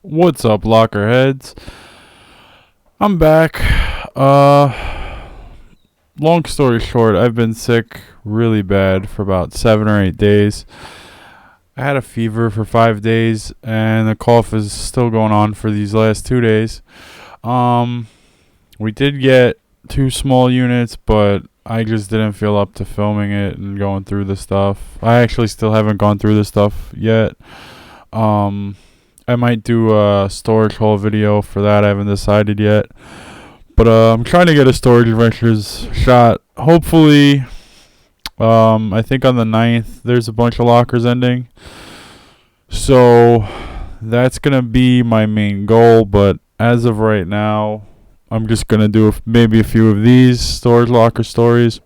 What's up, Lockerheads? I'm back. Long story short, I've been sick really bad for about 7 or 8 days. I had a fever for 5 days, and the cough is still going on for these last 2 days. Um, we did get two small units, but I just didn't feel up to filming it and going through the stuff. I actually still haven't gone through the stuff yet. Um, I might do a storage haul video for that. I haven't decided yet. But I'm trying to get a Storage Adventures shot. Hopefully, I think on the 9th, there's a bunch of lockers ending. So that's going to be my main goal. But as of right now, I'm just going to do maybe a few of these storage locker stories.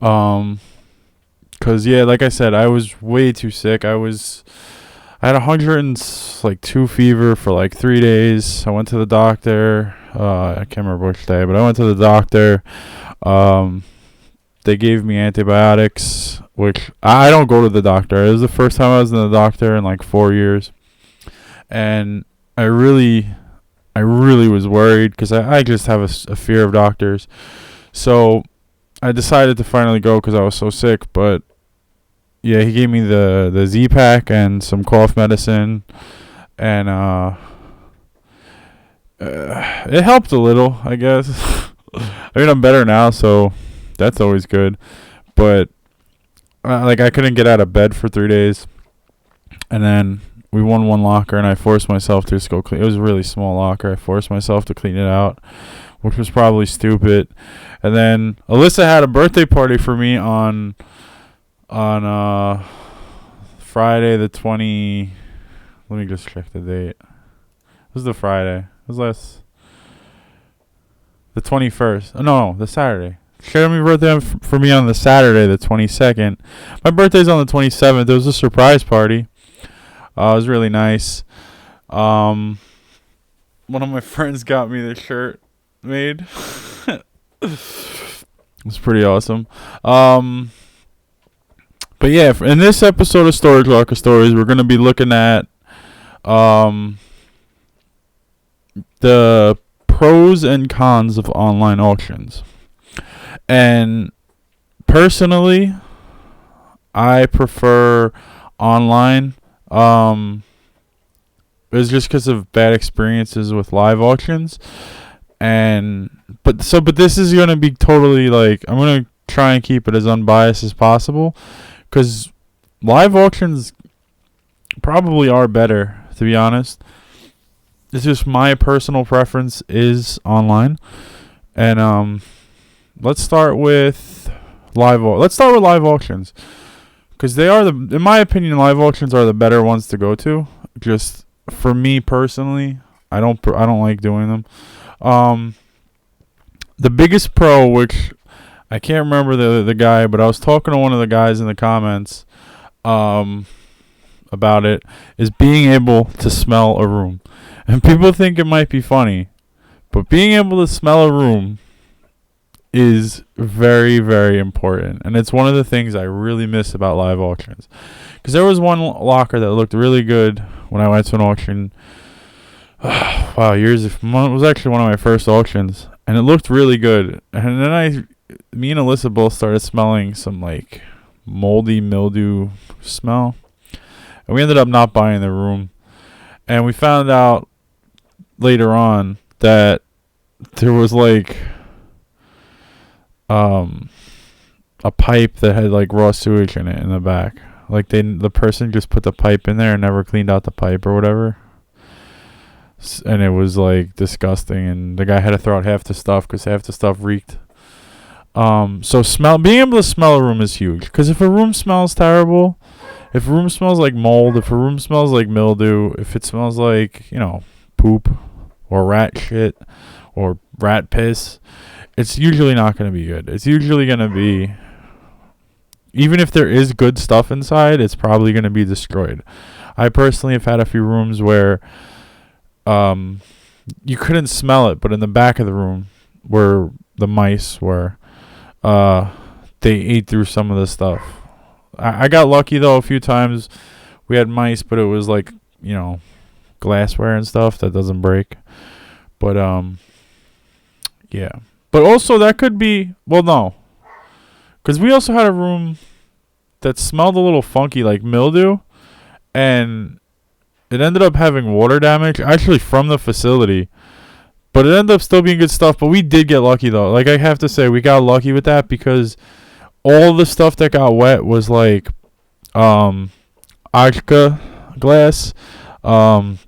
Cause yeah, like I said, I was way too sick. I had 102 fever for like 3 days. I went to the doctor. I can't remember which day, but I went to the doctor. Um, they gave me antibiotics, which I don't go to the doctor. It was the first time I was in the doctor in like 4 years, and I really was worried because I just have a fear of doctors. So I decided to finally go because I was so sick, but yeah, he gave me the Z-Pack and some cough medicine, and it helped a little, I guess. I mean, I'm better now, so that's always good. But like, I couldn't get out of bed for 3 days, and then we won one locker, and I forced myself to just go clean. It was a really small locker. I forced myself to clean it out, which was probably stupid. And then Alyssa had a birthday party for me on Friday the 20. Let me just check the date. It was the Friday. It was the 21st. Oh, no, the Saturday. She had me birthday for me on the Saturday, the 22nd. My birthday's on the 27th. It was a surprise party. It was really nice. One of my friends got me the shirt made. It was pretty awesome. But yeah, in this episode of Storage Locker Stories, we're going to be looking at the pros and cons of online auctions. And personally, I prefer online. It's just because of bad experiences with live auctions. But this is going to be totally like, I'm going to try and keep it as unbiased as possible, because live auctions probably are better, to be honest. It's just my personal preference is online. And let's start with live auctions, because they are in my opinion, live auctions are the better ones to go to. Just for me personally, I don't like doing them. The biggest pro, which I can't remember the guy, but I was talking to one of the guys in the comments about it, is being able to smell a room. And people think it might be funny, but being able to smell a room is very, very important. And it's one of the things I really miss about live auctions. Because there was one locker that looked really good when I went to an auction. Wow, it was actually one of my first auctions. And it looked really good. And then me and Alyssa both started smelling some like moldy mildew smell. And we ended up not buying the room. And we found out later on that there was like a pipe that had like raw sewage in it in the back. Like the person just put the pipe in there and never cleaned out the pipe or whatever. And it was like disgusting, and the guy had to throw out half the stuff because half the stuff reeked. So being able to smell a room is huge, because if a room smells terrible, if a room smells like mold, if a room smells like mildew, if it smells like, poop or rat shit or rat piss, it's usually not going to be good. It's usually going to be, even if there is good stuff inside, it's probably going to be destroyed. I personally have had a few rooms where you couldn't smell it, but in the back of the room where the mice were, they ate through some of the stuff. I got lucky though a few times. We had mice, but it was like, glassware and stuff that doesn't break. But yeah. But also that could be, well, no, because we also had a room that smelled a little funky, like mildew, and it ended up having water damage, actually from the facility. But it ended up still being good stuff. But we did get lucky though. Like, I have to say, we got lucky with that because all the stuff that got wet was like Ajka glass. What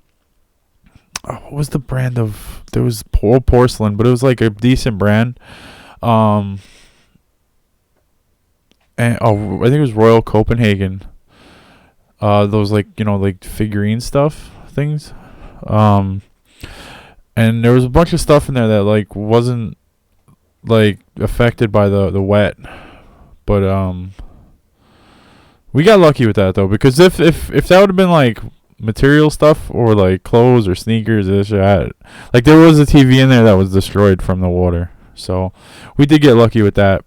was the brand of? There was porcelain, but it was like a decent brand. And I think it was Royal Copenhagen. Those like like figurine stuff things. And there was a bunch of stuff in there that like wasn't like affected by the wet, but we got lucky with that though, because if that would have been like material stuff or like clothes or sneakers, this or that, like there was a TV in there that was destroyed from the water, so we did get lucky with that,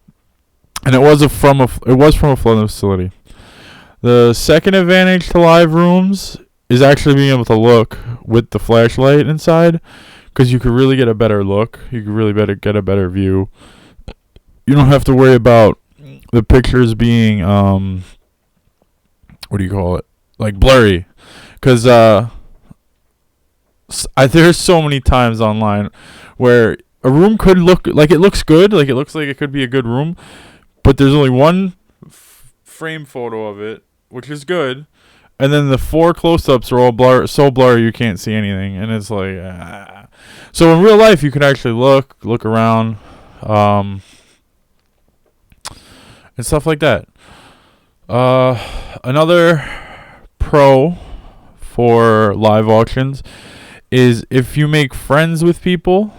and it was from a flooding facility. The second advantage to live rooms is actually being able to look with the flashlight inside, because you could really get a better look. You could really get a better view. You don't have to worry about the pictures being what do you call it? Like blurry, because there's so many times online where a room could look like it looks good, like it looks like it could be a good room, but there's only one frame photo of it, which is good, and then the 4 close-ups are all so blurry you can't see anything, and it's like So in real life you can actually look around and stuff like that. Another pro for live auctions is if you make friends with people.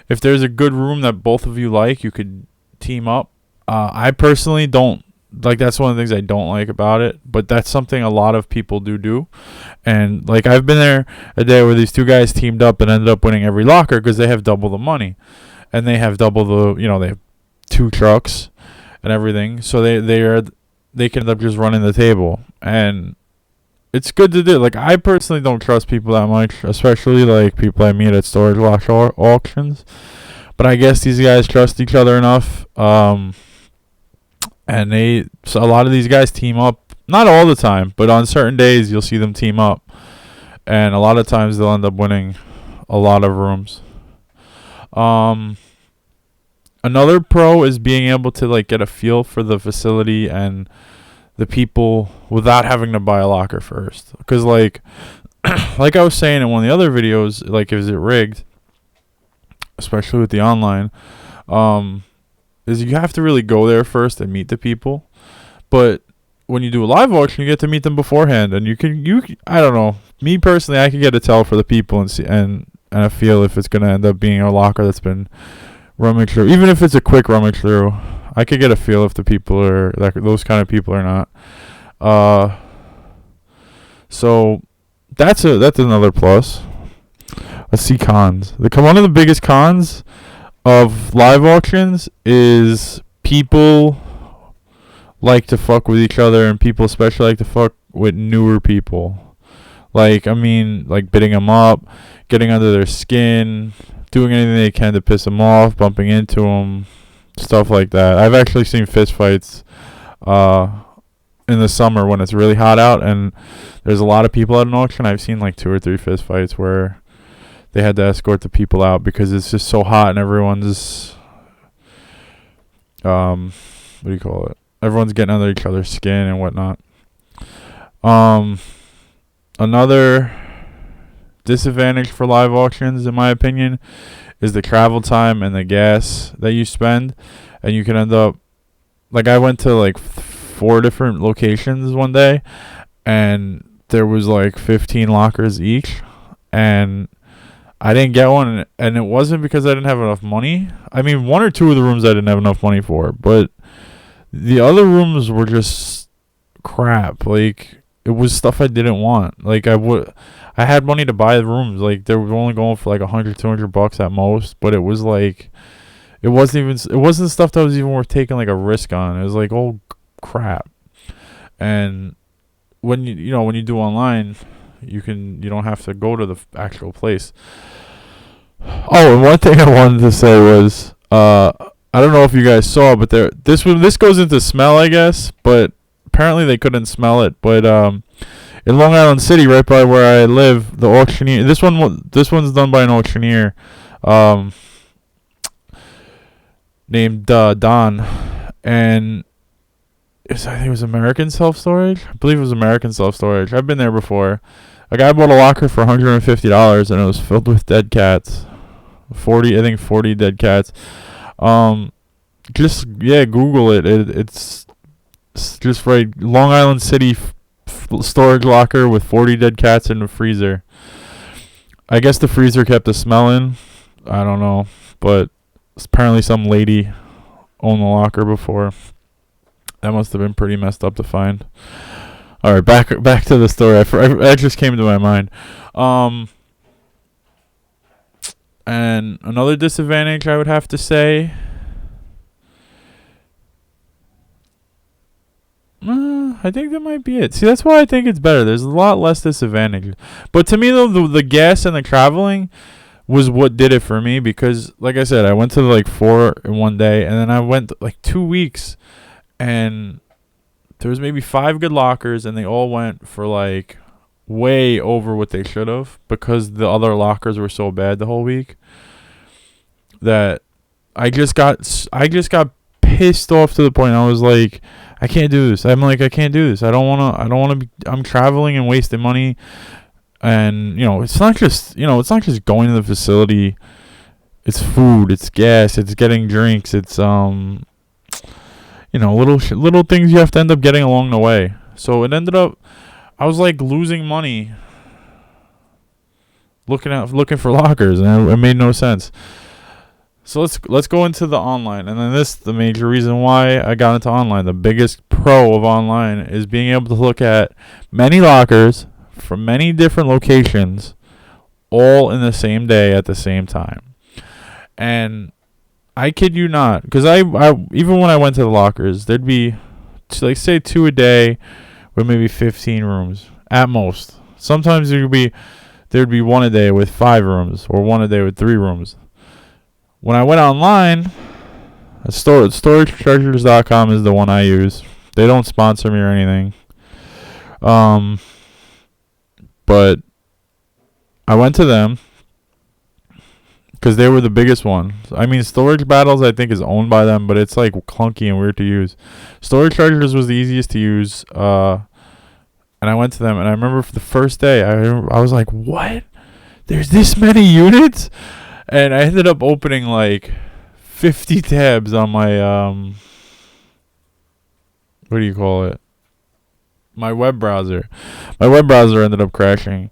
If there's a good room that both of you like, you could team up. I personally don't like, that's one of the things I don't like about it, but that's something a lot of people do. And like, I've been there a day where these two guys teamed up and ended up winning every locker because they have double the money, and they have double the, they have 2 trucks and everything, so they can end up just running the table, and it's good to do. Like, I personally don't trust people that much, especially like people I meet at storage lock auctions, but I guess these guys trust each other enough. And so a lot of these guys team up, not all the time, but on certain days you'll see them team up, and a lot of times they'll end up winning a lot of rooms. Another pro is being able to like get a feel for the facility and the people without having to buy a locker first, because like like I was saying in one of the other videos, like, is it rigged, especially with the online, is you have to really go there first and meet the people. But when you do a live auction, you get to meet them beforehand, and you I don't know, me personally, I can get a tell for the people and see and a feel if it's gonna end up being a locker that's been rummaged through. Even if it's a quick rummage through, I could get a feel if the people are like those kind of people or not. So that's another plus. Let's see cons. One of the biggest cons of live auctions is people like to fuck with each other, and people especially like to fuck with newer people. Like, I mean, like bidding them up, getting under their skin, doing anything they can to piss them off, bumping into them, stuff like that. I've actually seen fist fights in the summer when it's really hot out and there's a lot of people at an auction. I've seen like 2 or 3 fist fights where they had to escort the people out because it's just so hot and everyone's what do you call it? Everyone's getting under each other's skin and whatnot. Another disadvantage for live auctions, in my opinion, is the travel time and the gas that you spend, and you can end up like, I went to like 4 different locations one day, and there was like 15 lockers each, and I didn't get one, and it wasn't because I didn't have enough money. I mean, 1 or 2 of the rooms I didn't have enough money for, but the other rooms were just crap. Like, it was stuff I didn't want. Like, I had money to buy the rooms. Like, they were only going for like $100-$200 at most, but it was like, it wasn't stuff that was even worth taking like a risk on. It was like, oh crap. And when you do online, You don't have to go to the actual place. Oh, and one thing I wanted to say was, I don't know if you guys saw, but this goes into smell, I guess, but apparently they couldn't smell it. But in Long Island City, right by where I live, the auctioneer. This one's done by an auctioneer, named Don, and I think it was American Self Storage. I believe it was American Self Storage. I've been there before. A guy bought a locker for $150, and it was filled with dead cats. 40 dead cats. Just Google it. It's just right. Long Island City storage locker with 40 dead cats in the freezer. I guess the freezer kept the smell in. I don't know, but apparently some lady owned the locker before. That must have been pretty messed up to find. All right, back to the story. That just came to my mind. And another disadvantage I would have to say, I think that might be it. See, that's why I think it's better. There's a lot less disadvantages. But to me, though, the gas and the traveling was what did it for me, because, like I said, I went to like 4 in one day, and then I went like 2 weeks, and there was maybe 5 good lockers, and they all went for like way over what they should have, because the other lockers were so bad the whole week that I just got pissed off to the point I was like, I can't do this. I'm like, I can't do this. I don't want to be, I'm traveling and wasting money. And, it's not just going to the facility. It's food, it's gas, it's getting drinks, it's, little things you have to end up getting along the way. So it ended up, I was like losing money looking for lockers, and it made no sense. So let's go into the online, and then the major reason why I got into online. The biggest pro of online is being able to look at many lockers from many different locations, all in the same day at the same time. And I kid you not, because I even when I went to the lockers, there'd be like say 2 a day with maybe 15 rooms at most. Sometimes there'd be one a day with 5 rooms, or one a day with 3 rooms. When I went online, StorageTreasures.com is the one I use. They don't sponsor me or anything. But I went to them because they were the biggest one. I mean, Storage Battles I think is owned by them, but it's like clunky and weird to use. Storage Treasures was the easiest to use. And I went to them, and I remember for the first day, I was like, what? There's this many units? And I ended up opening like 50 tabs on my, what do you call it? My web browser. My web browser ended up crashing.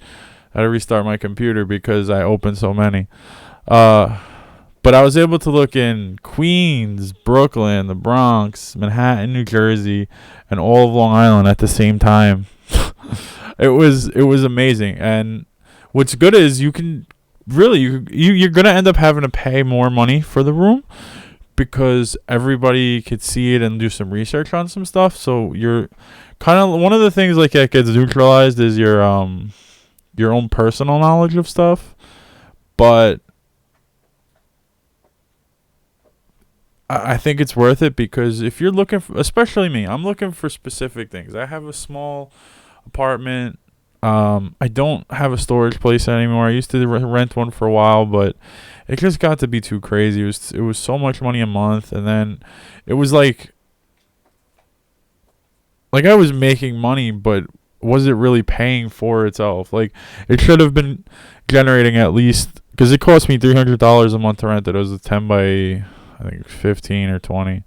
I had to restart my computer because I opened so many. But I was able to look in Queens, Brooklyn, the Bronx, Manhattan, New Jersey, and all of Long Island at the same time. It was amazing. And what's good is you can really you're gonna end up having to pay more money for the room, because everybody could see it and do some research on some stuff. So you're kind of, one of the things like that gets neutralized is your own personal knowledge of stuff. But I think it's worth it, because if you're looking for, especially me, I'm looking for specific things. I have a small apartment. I don't have a storage place anymore. I used to rent one for a while, but it just got to be too crazy. It was so much money a month, and then it was like I was making money, but was it really paying for itself? Like, it should have been generating at least, because it cost me $300 a month to rent it. It was a 10 by, I think, 15 or 20,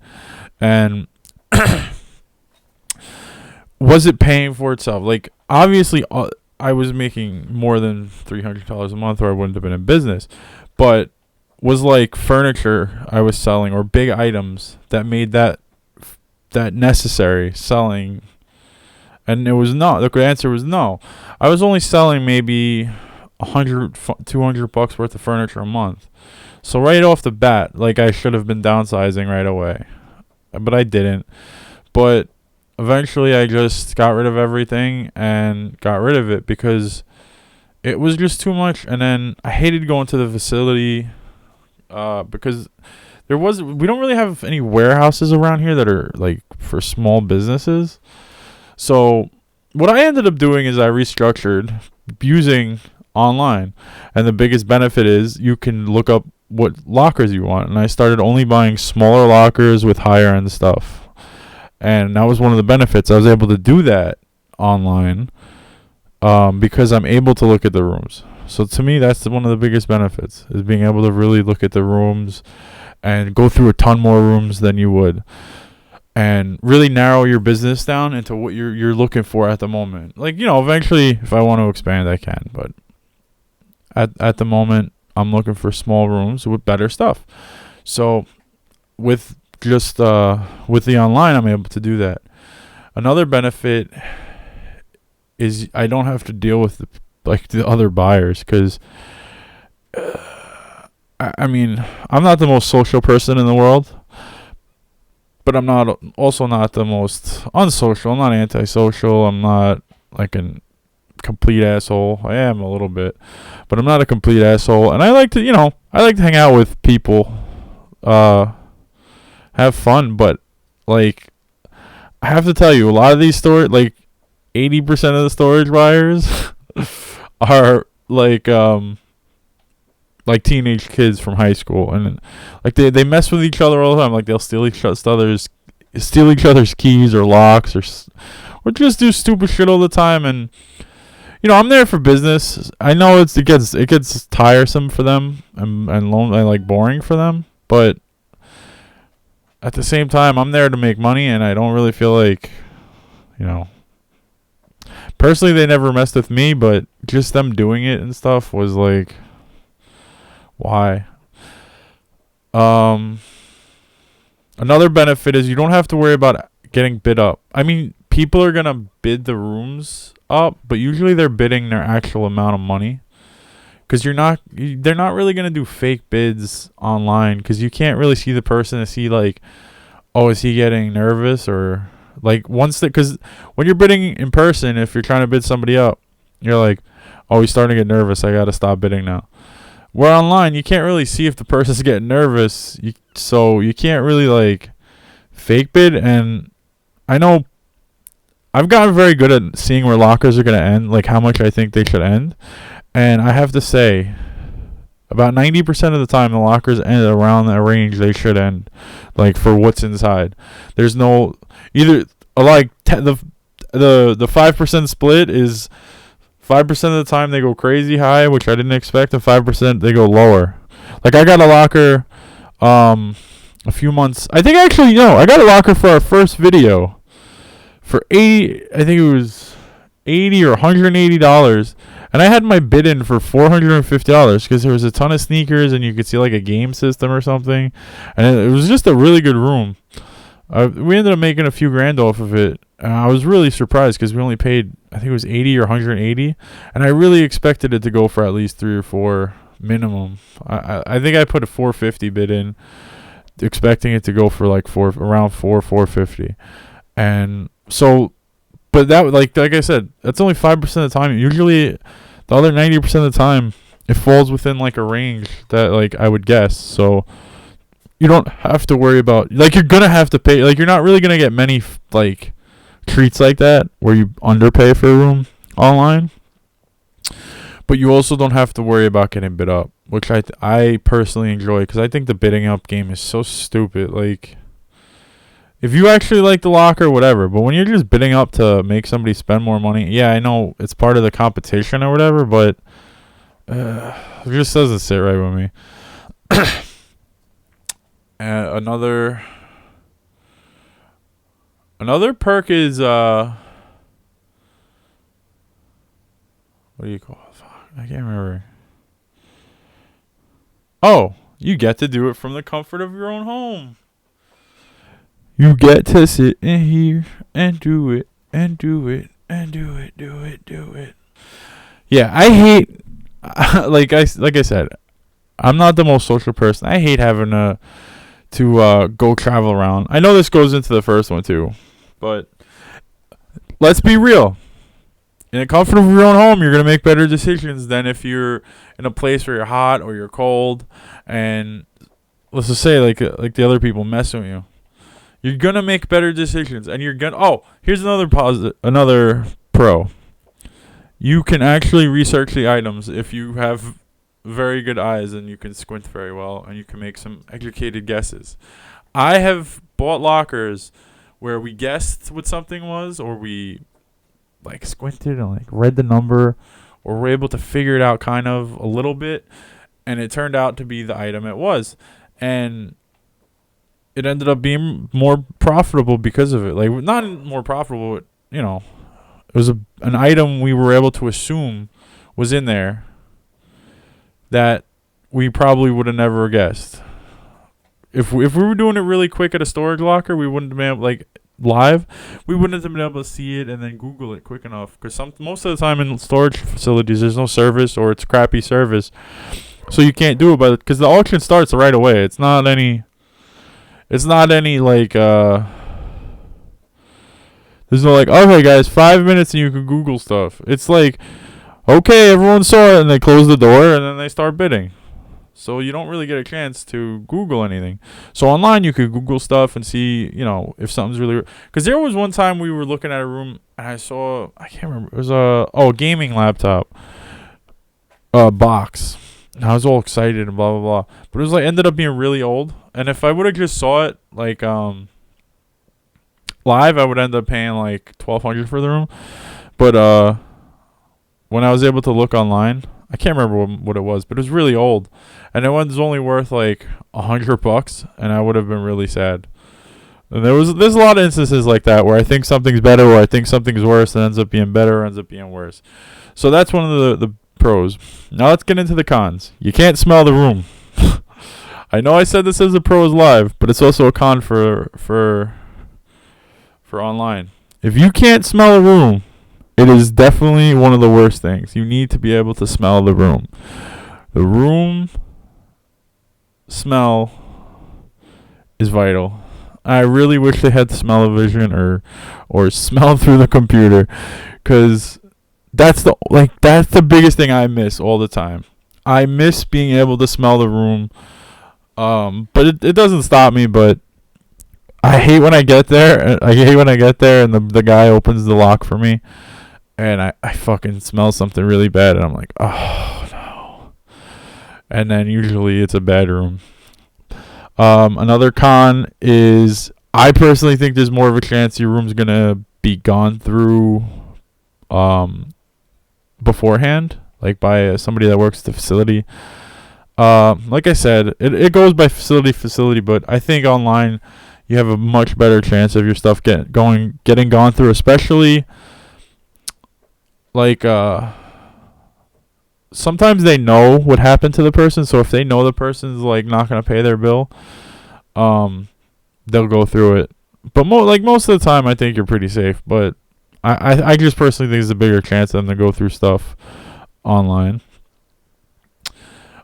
and was it paying for itself? Like, obviously, I was making more than $300 a month, or I wouldn't have been in business. But was like furniture I was selling, or big items that made that necessary selling? And it was no. The answer was no. I was only selling maybe $100-$200 worth of furniture a month. So right off the bat, like, I should have been downsizing right away, but I didn't. But eventually I just got rid of everything and got rid of it, because it was just too much. And then I hated going to the facility because we don't really have any warehouses around here that are like for small businesses. So what I ended up doing is I restructured using online, and the biggest benefit is you can look up what lockers you want, and I started only buying smaller lockers with higher end stuff, and that was one of the benefits. I was able to do that online because I'm able to look at the rooms. So to me, that's one of the biggest benefits, is being able to really look at the rooms and go through a ton more rooms than you would, and really narrow your business down into what you're looking for at the moment. Like, eventually if I want to expand, I can, but at the moment I'm looking for small rooms with better stuff. So with just with the online, I'm able to do that. Another benefit is I don't have to deal with the other buyers, because I mean, I'm not the most social person in the world, but I'm also not the most unsocial. I'm not antisocial. I'm not like a complete asshole. I am a little bit, but I'm not a complete asshole. And I like to hang out with people, have fun. But like, I have to tell you, a lot of these stores, like 80% of the storage buyers, are like teenage kids from high school, and like they mess with each other all the time. Like they'll steal each other's keys or locks, or just do stupid shit all the time. And I'm there for business. I know it gets tiresome for them and lonely, like boring for them, but at the same time, I'm there to make money, and I don't really feel like, personally, they never messed with me, but just them doing it and stuff was like, why? Another benefit is you don't have to worry about getting bid up. I mean, people are gonna bid the rooms up, but usually they're bidding their actual amount of money, because they're not really gonna do fake bids online, because you can't really see the person to see like, oh, is he getting nervous, or like because when you're bidding in person, if you're trying to bid somebody up, you're like, oh, he's starting to get nervous, I gotta stop bidding now. Where online, you can't really see if the person's getting nervous, so you can't really like fake bid. And I know I've gotten very good at seeing where lockers are going to end, like how much I think they should end. And I have to say, about 90% of the time, the lockers end around the range they should end, like for what's inside. There's no either like the 5% split is 5% of the time they go crazy high, which I didn't expect, and 5% they go lower. Like I got a locker a few months. I think actually no, I got a locker for our first video for $80. I think it was $80 or $180, and I had my bid in for $450 because there was a ton of sneakers and you could see like a game system or something, and it was just a really good room. We ended up making a few grand off of it. I was really surprised because we only paid, I think it was $80 or $180, and I really expected it to go for at least 3 or 4 minimum. I think I put a $450 bid in, expecting it to go for like around $450, and so, but that like I said, that's only 5% of the time. Usually, the other 90% of the time, it falls within like a range that like I would guess. So you don't have to worry about, like, you're gonna have to pay, like, you're not really gonna get many like treats like that where you underpay for a room online, but you also don't have to worry about getting bid up, which I personally enjoy, because I think the bidding up game is so stupid. Like, if you actually like the locker, whatever, but when you're just bidding up to make somebody spend more money, yeah, I know it's part of the competition or whatever, but it just doesn't sit right with me. Another perk is what do you call it? Fuck, I can't remember. Oh, you get to do it from the comfort of your own home. You get to sit in here and do it and do it and do it. Yeah, I hate like I said, I'm not the most social person. I hate having to go travel around. I know this goes into the first one too, but let's be real. in the comfort of your own home, you're gonna make better decisions than if you're in a place where you're hot or you're cold, and let's just say like the other people messing with you. You're gonna make better decisions, and you're gonna. Oh, here's another pro. You can actually research the items if you have very good eyes and you can squint very well and you can make some educated guesses. I have bought lockers where we guessed what something was, or we like squinted and like read the number, or were able to figure it out kind of a little bit, and it turned out to be the item it was, and it ended up being more profitable because of it. Like, not more profitable, but it was an item we were able to assume was in there that we probably would have never guessed. If we were doing it really quick at a storage locker, we wouldn't have been able, like, live, we wouldn't have been able to see it and then Google it quick enough. Because most of the time in storage facilities, there's no service, or it's crappy service, so you can't do it. But because the auction starts right away, it's not any like there's no like, okay guys, 5 minutes and you can Google stuff. It's like, okay, everyone saw it, and they close the door and then they start bidding. So you don't really get a chance to Google anything. So online you could Google stuff and see, if something's really. Because there was one time we were looking at a room and I can't remember. It was a gaming laptop box. And I was all excited and blah blah blah. But it was like ended up being really old. And if I would have just saw it like live, I would end up paying like $1,200 for the room. But when I was able to look online, I can't remember what it was, but it was really old, and it was only worth like $100, and I would have been really sad. And there's a lot of instances like that where I think something's better, or I think something's worse, and ends up being better, or ends up being worse. So that's one of the pros. Now let's get into the cons. You can't smell the room. I know I said this as a pros live, but it's also a con for online. If you can't smell a room, it is definitely one of the worst things. You need to be able to smell the room. The room smell is vital. I really wish they had smell-o-vision or smell through the computer, because that's the biggest thing I miss all the time. I miss being able to smell the room. But it doesn't stop me, but I hate when I get there. And the guy opens the lock for me, and I fucking smell something really bad, and I'm like, oh no. And then usually it's a bad room. Another con is, I personally think there's more of a chance your room's gonna be gone through beforehand, like by somebody that works at the facility. Like I said, it goes by facility, but I think online you have a much better chance of your stuff getting gone through, especially like sometimes they know what happened to the person, so if they know the person's like not gonna pay their bill, they'll go through it. But most of the time, I think you're pretty safe. But I just personally think there's a bigger chance of them to go through stuff online.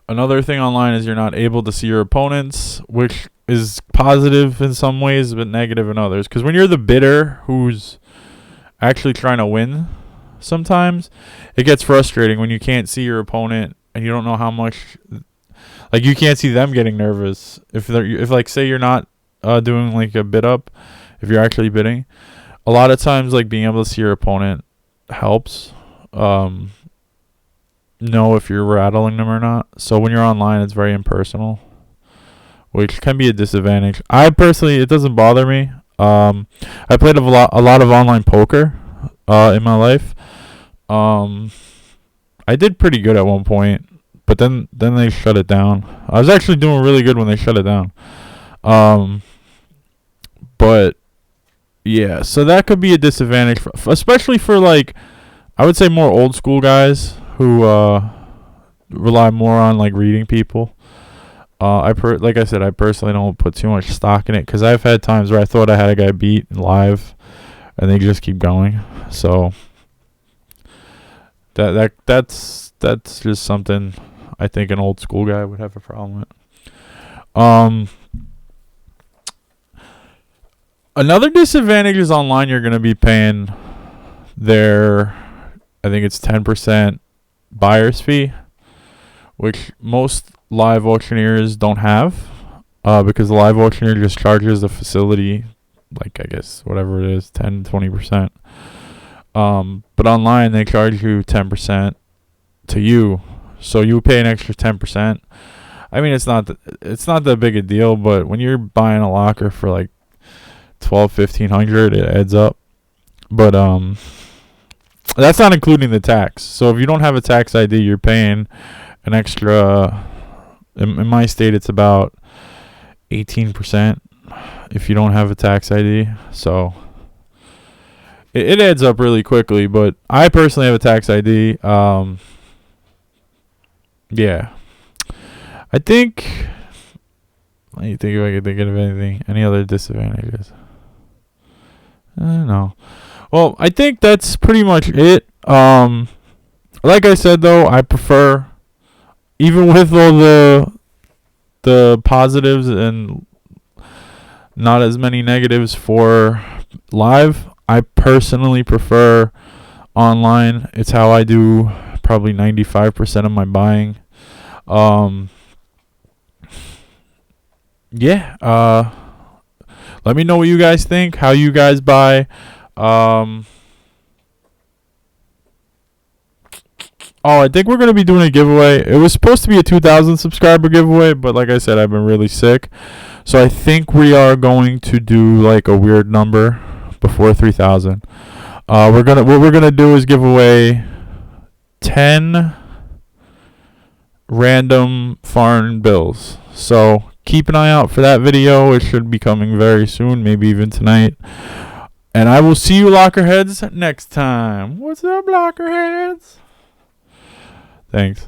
Another thing online is you're not able to see your opponents, which is positive in some ways, but negative in others. Because when you're the bidder who's actually trying to win, sometimes it gets frustrating when you can't see your opponent and you don't know how much. Like, you can't see them getting nervous if like, say you're not doing like a bid up, if you're actually bidding. A lot of times, like, being able to see your opponent helps. Know if you're rattling them or not. So when you're online, it's very impersonal, which can be a disadvantage. I personally, it doesn't bother me. I played a lot of online poker in my life. I did pretty good at one point, but then they shut it down. I was actually doing really good when they shut it down. But yeah, so that could be a disadvantage, especially for, like, I would say more old school guys who rely more on, like, reading people. Like I said, I personally don't put too much stock in it, because I've had times where I thought I had a guy beat live, and they just keep going. So that's just something I think an old school guy would have a problem with. Another disadvantage is online. You're going to be paying their I think it's 10% buyer's fee, which most live auctioneers don't have, because the live auctioneer just charges the facility, like I guess whatever it is, 10-20%. But online they charge you 10% to you, so you pay an extra 10%. I mean, it's not that big a deal, but when you're buying a locker for like 1,200-1,500, it adds up. But that's not including the tax. So if you don't have a tax ID, you're paying an extra. In my state, it's about 18% if you don't have a tax ID. So it adds up really quickly. But I personally have a tax ID. Yeah. I think. Let me think if I can think of anything. Any other disadvantages? No. Well, I think that's pretty much it. Like I said though, I prefer, even with all the positives and not as many negatives for live, I personally prefer online. It's how I do probably 95% of my buying. Yeah. Let me know what you guys think, how you guys buy. Oh, I think we're going to be doing a giveaway. It was supposed to be a 2,000 subscriber giveaway, but like I said, I've been really sick. So I think we are going to do like a weird number before 3,000. What we're going to do is give away 10 random foreign bills. So keep an eye out for that video. It should be coming very soon, maybe even tonight. And I will see you lockerheads next time. What's up, lockerheads? Thanks.